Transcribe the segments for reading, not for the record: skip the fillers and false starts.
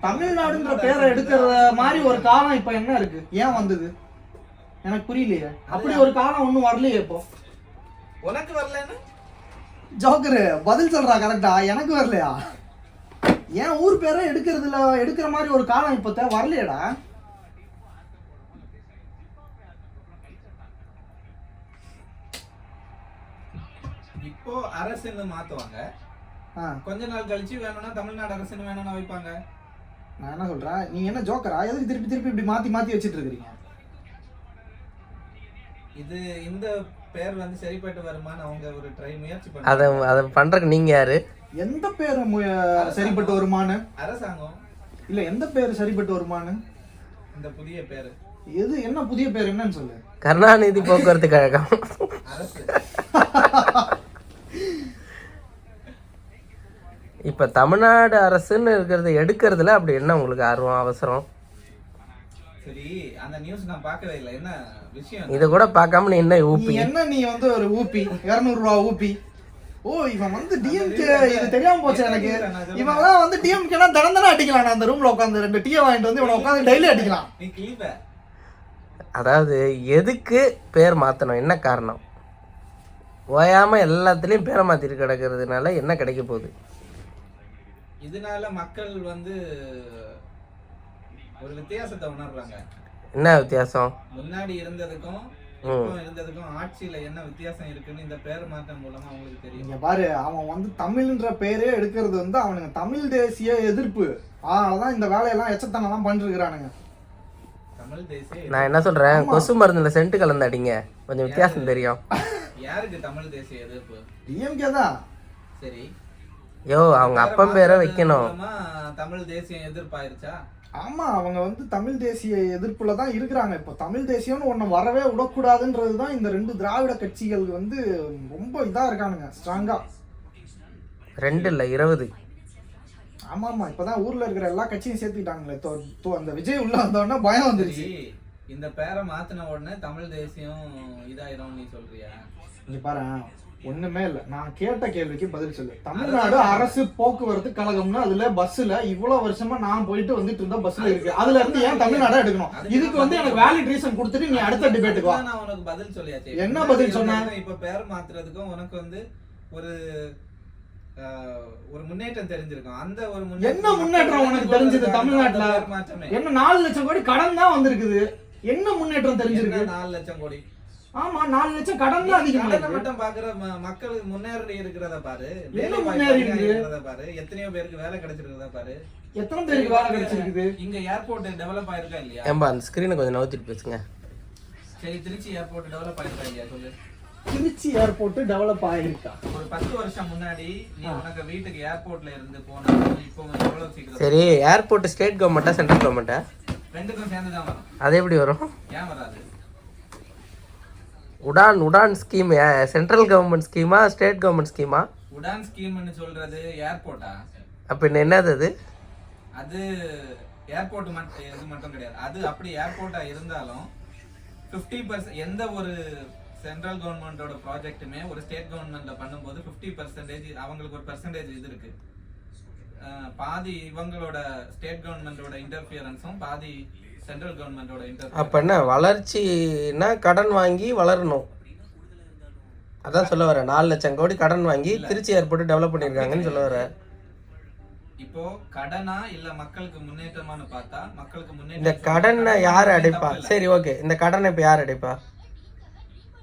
தமிழ்நாடுன்ற பேரை எடுக்கிற மாதிரி ஒரு காலம் இப்ப என்ன இருக்கு? ஏன் வந்தது எனக்கு புரியலையே. அப்படி ஒரு காலம் ஒண்ணும் வரலையே. இப்போ உனக்கு வரலன்னு ஜோக்கரு பதில் சொல்றா கரெக்டா? எனக்கு வரலையா? ஏன் ஊர் பேரை எடுக்கிற மாதிரி ஒரு காலம் இப்ப வரலையடா. இப்போ அரசுன்னு மாத்துவாங்க, கொஞ்ச நாள் கழிச்சு வேணும்னா தமிழ்நாடு அரசுன்னு வேணும்னா வைப்பாங்க. நான் என்ன சொல்றேன், நீங்க என்ன ஜோக்கரா? எதுக்கு திருப்பி திருப்பி இப்படி மாத்தி வச்சிட்டு இருக்கீங்க? இது இந்த பேர் வந்து சரிப்பட்டு வருமான்னு அவங்க ஒரு முயற்சி அதை பண்றதுக்கு நீங்க யாரு? எந்த பேர் சரிப்பட்டு வருமானு? அரசாங்கம் இல்ல, எந்த பேர் சரிப்பட்டு வருமானு? இந்த புதிய பேரு எது? என்ன புதிய பேர்? என்னன்னு சொல்லு. கருணாநிதி போக்குவரத்து கழகம். அரசு. இப்ப தமிழ்நாடு அரசுன்னு இருக்கிறத எடுக்கிறதுல அப்படி என்ன உங்களுக்கு ஆர்வம், அவசரம்? சரி, அந்த நியூஸ் நான் பார்க்கவே இல்லை. என்ன விஷயம்? இத கூட பார்க்காம நீ என்ன ஊப்பி? நீ வந்து ஒரு ஊப்பி 200 ரூபா ஊப்பி. ஓ, இவன் வந்து டிஎம்கே. இது தெரியாம போச்சு எனக்கு. இவன் வந்து டிஎம்கேனா தினம் அடிக்கலாம். அந்த ரூம்ல உட்காந்து 2 டீ வாங்கிட்டு வந்து இவனை உட்காந்து டெய்லி அடிக்கலாம். நீ கிளீப. அதாவது எதுக்கு பேர் மாத்தணும், என்ன காரணம்? ஓயாம எல்லாத்துலயும் பேரை மாத்திட்டு கிடக்கிறதுனால என்ன கிடைக்க போகுது? இதனால மக்கள் வந்து ஒரு வித்தியாசத்தை உணர்றாங்க. என்ன வித்தியாசம்? முன்னாடி இருந்ததுக்கும் இப்போ இருந்ததுக்கும் ஆட்சியில என்ன வித்தியாசம் இருக்குன்னு இந்த பேர் மாற்றம் மூலமா அவங்களுக்கு தெரியும். இங்க பாரு, அவன் வந்து தமிழ்ன்ற பேரே எடுக்கிறது வந்து அவனுங்க தமிழ் தேசிய எதிர்ப்பு. அதனாலதான் இந்த வேலையெல்லாம் எச்சத்தனெல்லாம் பண்ணிருக்கிறானுங்க. தமிழ் தேசிய. நான் என்ன சொல்றேன், கொசு மருந்துல சென்ட் கலந்து அடிங்க, கொஞ்சம் வித்தியாசம் தெரியும். யாருக்கு தமிழ் தேசிய எதிர்ப்பு? டிஎம்கே தான். சரி, யோ அவங்க அப்பன் பேரை வைக்கணும். தமிழ் தேசியம் எதிர்ப்பாயிருச்சா? ஆமா, அவங்க வந்து தமிழ் தேசிய எதிர்ப்புல தான் இருக்கிறாங்க. இப்போ தமிழ் தேசியம்னு ஒண்ணு வரவே விடக்கூடாதுன்றதுதான் இந்த 2 திராவிட கட்சிகள் வந்து ரொம்ப இதா இருக்கானுங்க, ஸ்ட்ராங்கா. 2 இல்ல 20. ஆமா ஆமா, இப்பதான் ஊர்ல இருக்கிற எல்லா கட்சியும் சேர்த்துக்கிட்டாங்களே. அந்த விஜய் உள்ள வந்தோடனே பயம் வந்துருச்சு. இந்த பேரை மாத்தின உடனே தமிழ் தேசியம் இதாயிரும் நீ சொல்றியா? இங்க பாரு, ஒண்ணுமே இல்ல. நான் கேட்ட கேள்விக்கு பதில் சொல்லு. தமிழ்நாடு அரசு போக்குவரத்து கழகம்னு அதுல பஸ்ல இவ்வளவு வருஷமா நான் போயிட்டு வந்துட்டு இருந்த பஸ்ல இருக்கு. அதுல இருந்து ஏன் தமிழ்நாடு எடுக்கணும்? இதுக்கு வந்து எனக்கு வேலிட் ரீசன் கொடுத்துட்டு நீ அடுத்த டிபேட்டுக்கு வா. நான் உனக்கு பதில் சொல்லியாச்சு. என்ன பதில் சொன்ன? இப்ப பேர் மாத்துறதுக்கும் உனக்கு வந்து ஒரு முன்னேற்றம் தெரிஞ்சிருக்கும். அந்த ஒரு என்ன முன்னேற்றம் உனக்கு தெரிஞ்சது? தமிழ்நாட்டுல என்ன 4 லட்சம் கோடி கடன் தான் வந்திருக்குது. என்ன முன்னேற்றம் தெரிஞ்சிருக்கு? 4 லட்சம் கோடி. ஆமா, 4 லட்சம் கடன் தான் அதிகமா இருக்கு. மட்டும் பாக்குற மக்கள் முன்னேறி இருக்கிறத பாரு, வேலை முன்னேறி இருக்கிறத பாரு, எத்தனையோ பேருக்கு வேலை கிடைச்சிருக்கிறத பாரு, எத்தனை பேருக்கு வேலை கிடைச்சிருக்குது. இங்க ஏர்போர்ட் டெவலப் ஆயிருக்கா இல்லையா? ஏம்பா அந்த ஸ்கிரீனை கொஞ்சம் நவுத்திட்டு பேசுங்க. சரி, திருச்சி ஏர்போர்ட் டெவலப் ஆயிருக்கா இல்லையா சொல்லு. திருச்சி ஏர்போர்ட் டெவலப் ஆயிருக்கா? ஒரு 10 வருஷம் முன்னாடி நீ உனக்கு வீட்டுக்கு ஏர்போர்ட்ல இருந்து போனா இப்போ எவ்வளவு சீக்கிரம்? சரி, ஏர்போர்ட் ஸ்டேட் கவர்மெண்டா சென்ட்ரல் கவர்மெண்டா? ரெண்டுக்கும் சேர்ந்து தான் வரும். அது எப்படி வரும்? ஏன் வராது? உடான் ஸ்கீம் சென்ட்ரல் கவர்மெண்ட் ஸ்கீமா ஸ்டேட் கவர்மெண்ட் ஸ்கீமா? உடான் ஸ்கீம்னு சொல்றது ஏர்போர்ட்டா? அப்ப என்னது அது? அது ஏர்போர்ட் மட்டும் கிடையாது. அது அப்படி ஏர்போர்ட்டா இருந்தாலும் 50% எந்த ஒரு சென்ட்ரல் கவர்மெண்டோட ப்ராஜெக்ட்டுமே ஒரு ஸ்டேட் கவர்மெண்ட்ல பண்ணும்போது 50% அவங்களுக்கு ஒரு பெர்சன்டேஜ் இது இருக்கு. பாதி இவங்களோட ஸ்டேட் கவர்மெண்டோட இன்டர்ஃபியரன்ஸும் பாதி சென்ட்ரல் கவர்மெண்டோட இன்டர்ஃபியரன்ஸ். அப்ப என்ன வளர்ச்சினா கடன் வாங்கி வளரணும், அதான் சொல்ல வரேன். 4 லட்சம் கோடி கடன் வாங்கி திருச்சி ஏர்போர்ட் டெவலப் பண்ணிருக்காங்கன்னு சொல்ல வரேன். இப்போ கடனா இல்ல மக்களுக்கு முன்னேற்றமானு பார்த்தா மக்களுக்கு முன்னேற்றம். இந்த கடனை யார் அடைப்பா? சரி ஓகே, இந்த கடனை இப்ப யார் அடைப்பா?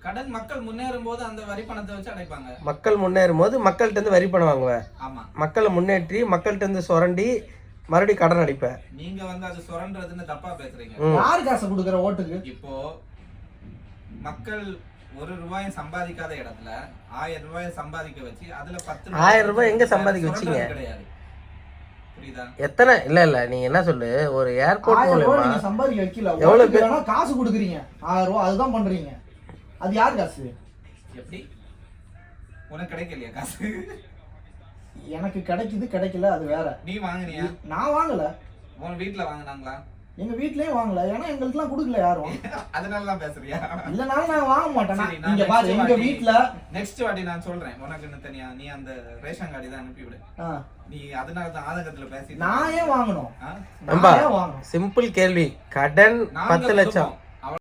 கடன் மக்கள் முன்னேறும் போது அந்த வரி பணத்தை வச்சு அடைப்பாங்க. மக்கள் முன்னேறும் போது மக்கள்கிட்ட இருந்து வரி பணம் வாங்குவேன். ஆமா, மக்களை முன்னேற்றி மக்கள்கிட்ட இருந்து சுரண்டி மறுபடியும் கடன் அடிப்பேன். நீங்க வந்து அது சுரண்டதுன்னு தப்பா பேசுறீங்க. யாரு காசு கொடுக்குற ஓட்டுக்கு? இப்போ மக்கள் 1 ரூபாயும் சம்பாதிக்காத இடத்துல 1000 ரூபாய் சம்பாதிக்க வச்சு அதுல 10,000 ரூபாய் எங்க சம்பாதிக்க வச்சீங்க? கிடையாது, புரியுதா? எத்தனை இல்ல நீங்க என்ன சொல்லு, ஒரு ஏர்போர்ட் மூலமா நீங்க சம்பாதிக்க வைக்கல, எவ்வளவு பேர் காசு கொடுக்குறீங்க? 1000 ரூபாய் அதுதான் பண்றீங்க. அது யார் காசு? எப்படி உனக்கு கிடைக்கலையா காசு? எனக்கு கிடைக்குது, கிடைக்கல, அது வேற. நீ வாங்குனியா? நான் வாங்கல. உன் வீட்டுல வாங்குனாங்களா? எங்க வீட்லயும் வாங்கல, ஏன்னா எங்களுக்குலாம் கொடுக்கல யாரும். அதனால தான் பேசுறியா? இல்லனாலும் நான் வாங்க மாட்டேன். சரி, நான் இங்க பாரு, next எங்க வாட்டி- வீட்ல நெக்ஸ்ட் வாட்டி நான் சொல்றேன் உனக்குன்னு தனியா, நீ அந்த ரேஷன் கார்டு தான் அனுப்பி விடு. நீ அதனால தான் ஆதங்கத்துல பேசி நான் ஏன் வாங்கணும்? ஆ? நான் ஏன் வாங்கணும்? சிம்பிள் கேள்வி. கடன் நாங்க 10 லட்சம். கொடுப்போம்.